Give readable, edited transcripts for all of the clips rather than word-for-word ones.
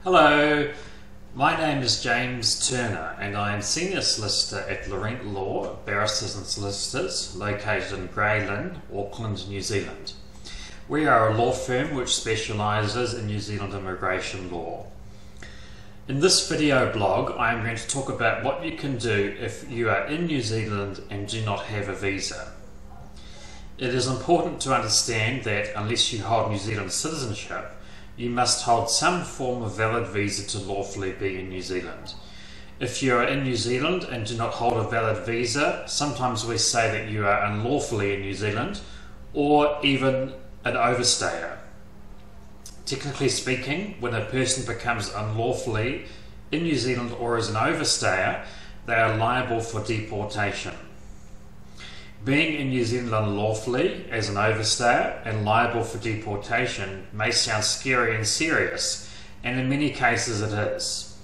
Hello, my name is James Turner and I am Senior Solicitor at Laurent Law, Barristers and Solicitors, located in Grey Lynn, Auckland, New Zealand. We are a law firm which specialises in New Zealand immigration law. In this video blog, I am going to talk about what you can do if you are in New Zealand and do not have a visa. It is important to understand that unless you hold New Zealand citizenship, you must hold some form of valid visa to lawfully be in New Zealand. If you are in New Zealand and do not hold a valid visa, sometimes we say that you are unlawfully in New Zealand or even an overstayer. Technically speaking, when a person becomes unlawfully in New Zealand or is an overstayer, they are liable for deportation. Being in New Zealand unlawfully as an overstayer and liable for deportation may sound scary and serious, and in many cases it is.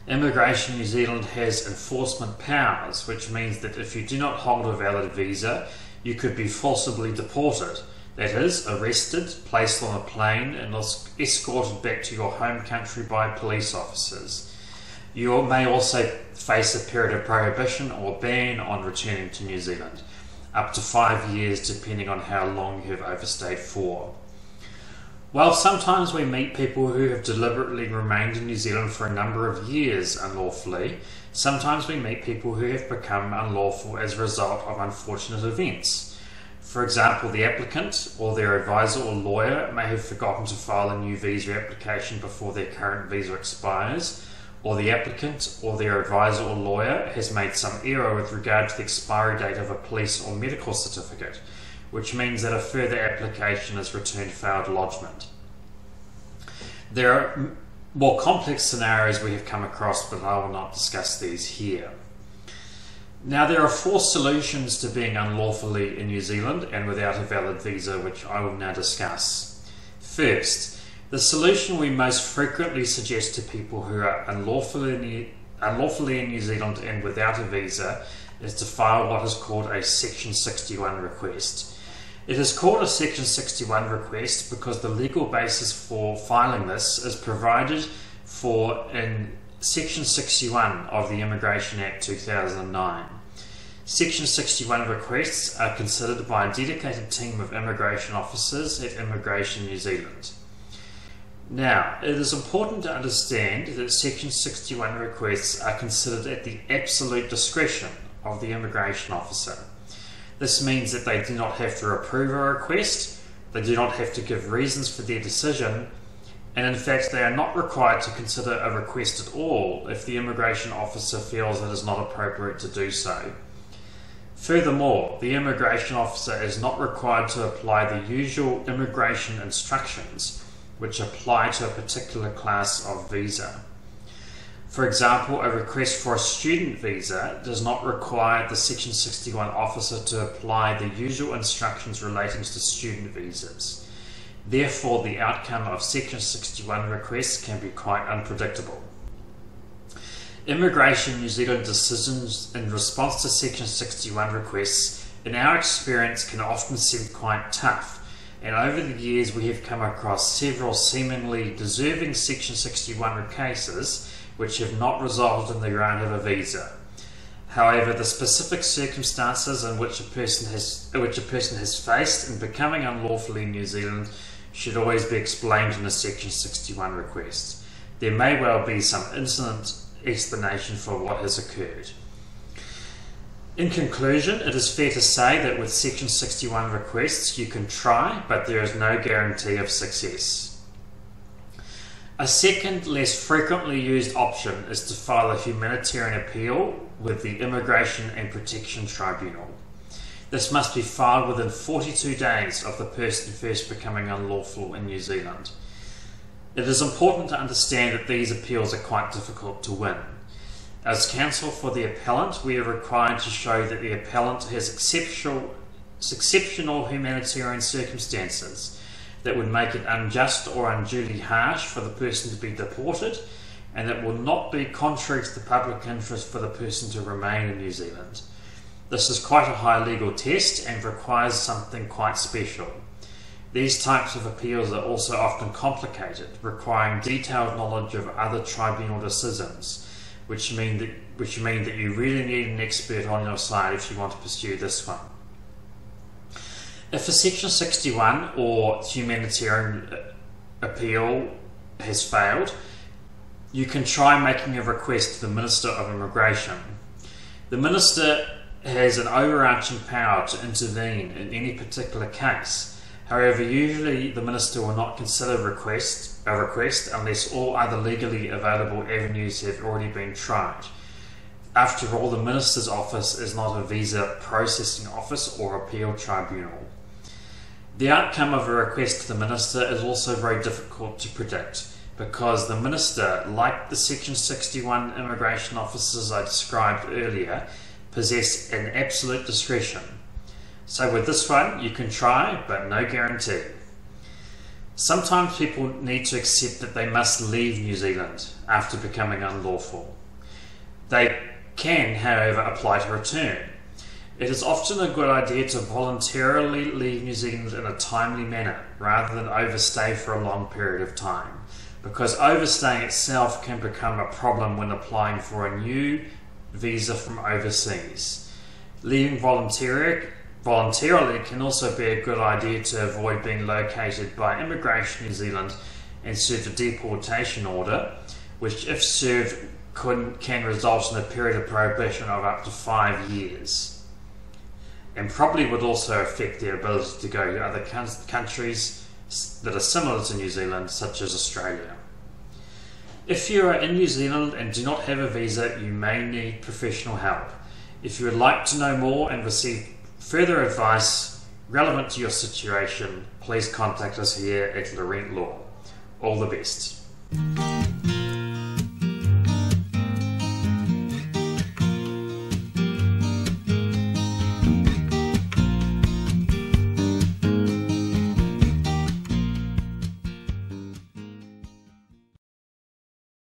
Immigration New Zealand has enforcement powers, which means that if you do not hold a valid visa, you could be forcibly deported. That is, arrested, placed on a plane and escorted back to your home country by police officers. You may also face a period of prohibition or ban on returning to New Zealand, up to 5 years depending on how long you have overstayed for. While sometimes we meet people who have deliberately remained in New Zealand for a number of years unlawfully, sometimes we meet people who have become unlawful as a result of unfortunate events. For example, the applicant or their advisor or lawyer may have forgotten to file a new visa application before their current visa expires, or the applicant or their advisor or lawyer has made some error with regard to the expiry date of a police or medical certificate, which means that a further application is returned failed lodgement. There are more complex scenarios we have come across, but I will not discuss these here. Now, there are 4 solutions to being unlawfully in New Zealand and without a valid visa, which I will now discuss. First, the solution we most frequently suggest to people who are unlawfully in New Zealand and without a visa is to file what is called a Section 61 request. It is called a Section 61 request because the legal basis for filing this is provided for in Section 61 of the Immigration Act 2009. Section 61 requests are considered by a dedicated team of immigration officers at Immigration New Zealand. Now, it is important to understand that Section 61 requests are considered at the absolute discretion of the immigration officer. This means that they do not have to approve a request, they do not have to give reasons for their decision, and in fact they are not required to consider a request at all if the immigration officer feels it is not appropriate to do so. Furthermore, the immigration officer is not required to apply the usual immigration instructions which apply to a particular class of visa. For example, a request for a student visa does not require the Section 61 officer to apply the usual instructions relating to student visas. Therefore, the outcome of Section 61 requests can be quite unpredictable. Immigration New Zealand decisions in response to Section 61 requests, in our experience, can often seem quite tough, and over the years we have come across several seemingly deserving Section 61 cases which have not resulted in the grant of a visa. However, the specific circumstances in which a person has faced in becoming unlawfully in New Zealand should always be explained in a Section 61 request. There may well be some incident explanation for what has occurred. In conclusion, it is fair to say that with Section 61 requests you can try, but there is no guarantee of success. A second, less frequently used option is to file a humanitarian appeal with the Immigration and Protection Tribunal. This must be filed within 42 days of the person first becoming unlawful in New Zealand. It is important to understand that these appeals are quite difficult to win. As counsel for the appellant, we are required to show that the appellant has exceptional humanitarian circumstances that would make it unjust or unduly harsh for the person to be deported, and that will not be contrary to the public interest for the person to remain in New Zealand. This is quite a high legal test and requires something quite special. These types of appeals are also often complicated, requiring detailed knowledge of other tribunal decisions, which mean that you really need an expert on your side if you want to pursue this one. If a Section 61 or Humanitarian Appeal has failed, you can try making a request to the Minister of Immigration. The Minister has an overarching power to intervene in any particular case. However, usually the Minister will not consider a request unless all other legally available avenues have already been tried. After all, the Minister's office is not a visa processing office or appeal tribunal. The outcome of a request to the Minister is also very difficult to predict, because the Minister, like the Section 61 immigration officers I described earlier, possess an absolute discretion. So with this one, you can try, but no guarantee. Sometimes people need to accept that they must leave New Zealand after becoming unlawful. They can, however, apply to return. It is often a good idea to voluntarily leave New Zealand in a timely manner, rather than overstay for a long period of time, because overstaying itself can become a problem when applying for a new visa from overseas. Leaving voluntarily can also be a good idea to avoid being located by Immigration New Zealand and served a deportation order, which, if served, can result in a period of prohibition of up to 5 years, and probably would also affect their ability to go to other countries that are similar to New Zealand, such as Australia. If you are in New Zealand and do not have a visa, you may need professional help. If you would like to know more and receive further advice relevant to your situation, please contact us here at Laurent Law. All the best.